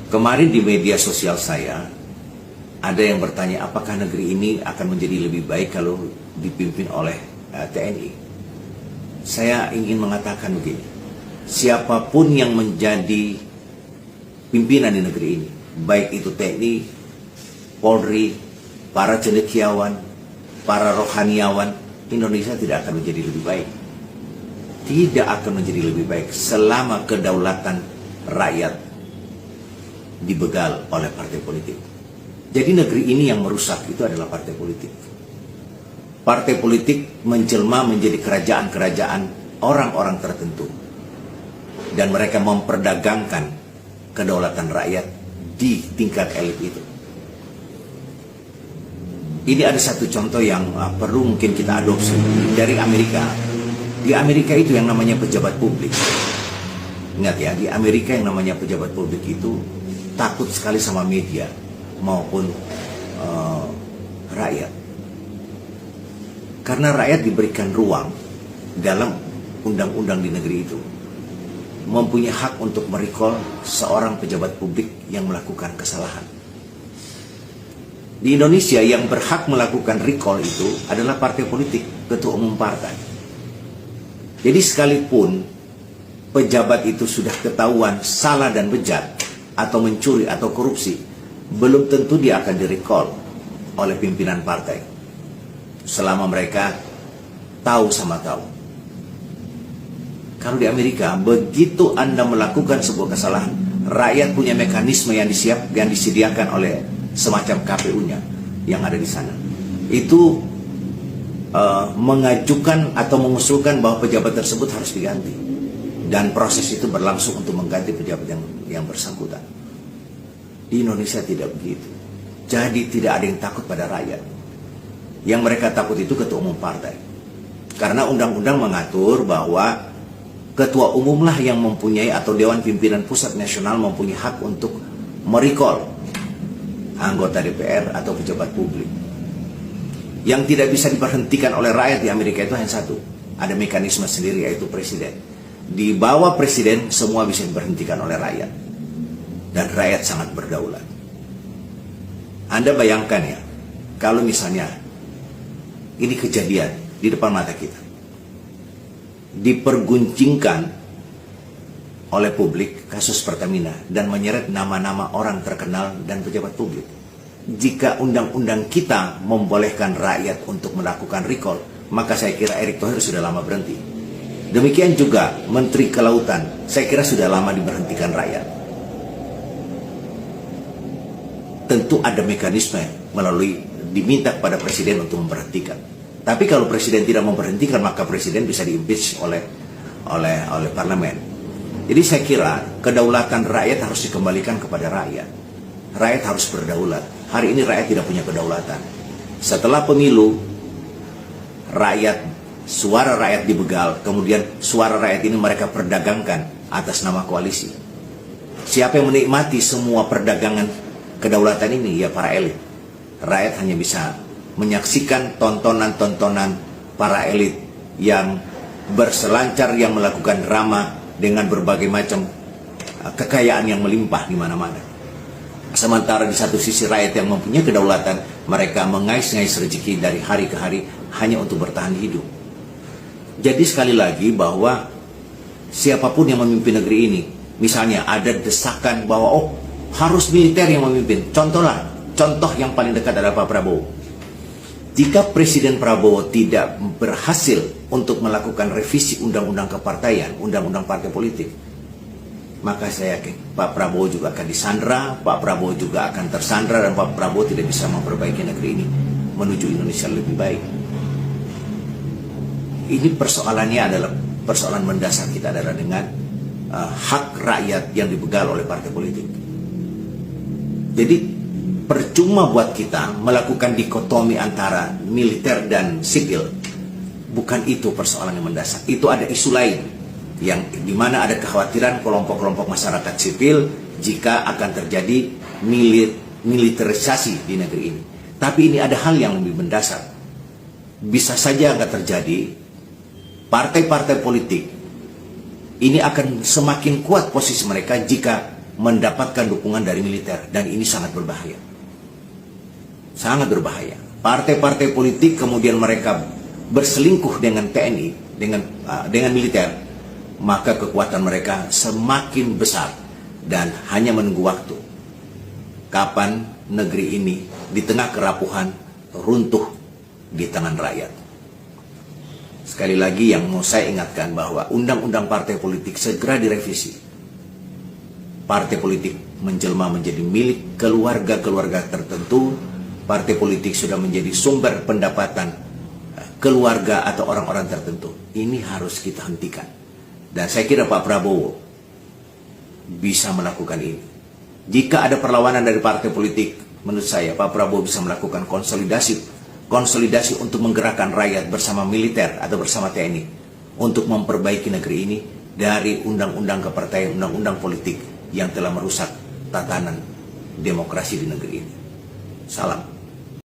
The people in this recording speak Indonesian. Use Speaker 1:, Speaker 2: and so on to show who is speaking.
Speaker 1: Kemarin di media sosial saya, ada yang bertanya apakah negeri ini akan menjadi lebih baik kalau dipimpin oleh TNI. Saya ingin mengatakan begini, siapapun yang menjadi pimpinan di negeri ini, baik itu TNI, Polri, para cendekiawan, para rohaniawan, Indonesia tidak akan menjadi lebih baik. Tidak akan menjadi lebih baik selama kedaulatan rakyat dibegal oleh partai politik. Jadi negeri ini yang merusak itu adalah partai politik. Partai politik menjelma menjadi kerajaan-kerajaan orang-orang tertentu. Dan mereka memperdagangkan kedaulatan rakyat di tingkat elit itu. Ini ada satu contoh yang perlu mungkin kita adopsi dari Amerika. Di Amerika itu yang namanya pejabat publik. Ingat ya, di Amerika yang namanya pejabat publik itu takut sekali sama media maupun rakyat. Karena rakyat diberikan ruang dalam undang-undang di negeri itu, mempunyai hak untuk merecall seorang pejabat publik yang melakukan kesalahan. Di Indonesia yang berhak melakukan recall itu adalah partai politik, ketua umum partai. Jadi sekalipun pejabat itu sudah ketahuan salah dan bejat, atau mencuri atau korupsi, belum tentu dia akan direcall oleh pimpinan partai selama mereka tahu sama tahu. Kalau di Amerika, begitu Anda melakukan sebuah kesalahan, rakyat punya mekanisme yang disediakan oleh semacam KPU-nya yang ada di sana. Itu mengajukan atau mengusulkan bahwa pejabat tersebut harus diganti. Dan proses itu berlangsung untuk mengganti pejabat yang bersangkutan. Di Indonesia tidak begitu. Jadi tidak ada yang takut pada rakyat. Yang mereka takut itu ketua umum partai. Karena undang-undang mengatur bahwa ketua umumlah yang mempunyai, atau Dewan Pimpinan Pusat Nasional mempunyai hak untuk merecall anggota DPR atau pejabat publik. Yang tidak bisa diberhentikan oleh rakyat di Amerika itu hanya satu. Ada mekanisme sendiri, yaitu presiden. Di bawah presiden semua bisa diberhentikan oleh rakyat. Dan rakyat sangat berdaulat. Anda bayangkan ya, kalau misalnya ini kejadian di depan mata kita, diperguncingkan oleh publik kasus Pertamina dan menyeret nama-nama orang terkenal dan pejabat publik. Jika undang-undang kita membolehkan rakyat untuk melakukan recall, maka saya kira Erick Thohir sudah lama berhenti. Demikian juga Menteri Kelautan, saya kira sudah lama diberhentikan rakyat. Tentu ada mekanisme melalui diminta kepada presiden untuk memberhentikan. Tapi kalau presiden tidak memberhentikan, maka presiden bisa diimpeach oleh parlemen. Jadi saya kira kedaulatan rakyat harus dikembalikan kepada rakyat. Rakyat harus berdaulat. Hari ini rakyat tidak punya kedaulatan. Setelah pemilu, suara rakyat dibegal, kemudian suara rakyat ini mereka perdagangkan atas nama koalisi. Siapa yang menikmati semua perdagangan kedaulatan ini? Ya para elit. Rakyat hanya bisa menyaksikan tontonan-tontonan para elit yang berselancar, yang melakukan drama dengan berbagai macam kekayaan yang melimpah di mana-mana. Sementara di satu sisi rakyat yang mempunyai kedaulatan, mereka mengais-ngais rezeki dari hari ke hari hanya untuk bertahan hidup. Jadi sekali lagi bahwa siapapun yang memimpin negeri ini, misalnya ada desakan bahwa harus militer yang memimpin. Contoh yang paling dekat adalah Pak Prabowo. Jika Presiden Prabowo tidak berhasil untuk melakukan revisi undang-undang kepartaian, undang-undang partai politik, maka saya yakin Pak Prabowo juga akan disandra, Pak Prabowo juga akan tersandra, dan Pak Prabowo tidak bisa memperbaiki negeri ini menuju Indonesia lebih baik. Ini persoalannya adalah persoalan mendasar kita adalah dengan hak rakyat yang dibegal oleh partai politik. Jadi percuma buat kita melakukan dikotomi antara militer dan sipil. Bukan itu persoalan yang mendasar. Itu ada isu lain yang dimana ada kekhawatiran kelompok-kelompok masyarakat sipil jika akan terjadi militerisasi di negeri ini. Tapi ini ada hal yang lebih mendasar. Bisa saja akan terjadi partai-partai politik ini akan semakin kuat posisi mereka jika mendapatkan dukungan dari militer, dan ini sangat berbahaya. Sangat berbahaya. Partai-partai politik kemudian mereka berselingkuh dengan TNI, dengan militer, maka kekuatan mereka semakin besar dan hanya menunggu waktu. Kapan negeri ini di tengah kerapuhan runtuh di tangan rakyat. Sekali lagi yang mau saya ingatkan bahwa undang-undang partai politik segera direvisi. Partai politik menjelma menjadi milik keluarga-keluarga tertentu. Partai politik sudah menjadi sumber pendapatan keluarga atau orang-orang tertentu. Ini harus kita hentikan. Dan saya kira Pak Prabowo bisa melakukan ini. Jika ada perlawanan dari partai politik, menurut saya Pak Prabowo bisa melakukan konsolidasi untuk menggerakkan rakyat bersama militer atau bersama TNI untuk memperbaiki negeri ini dari undang-undang kepartaian, undang-undang politik yang telah merusak tatanan demokrasi di negeri ini. Salam.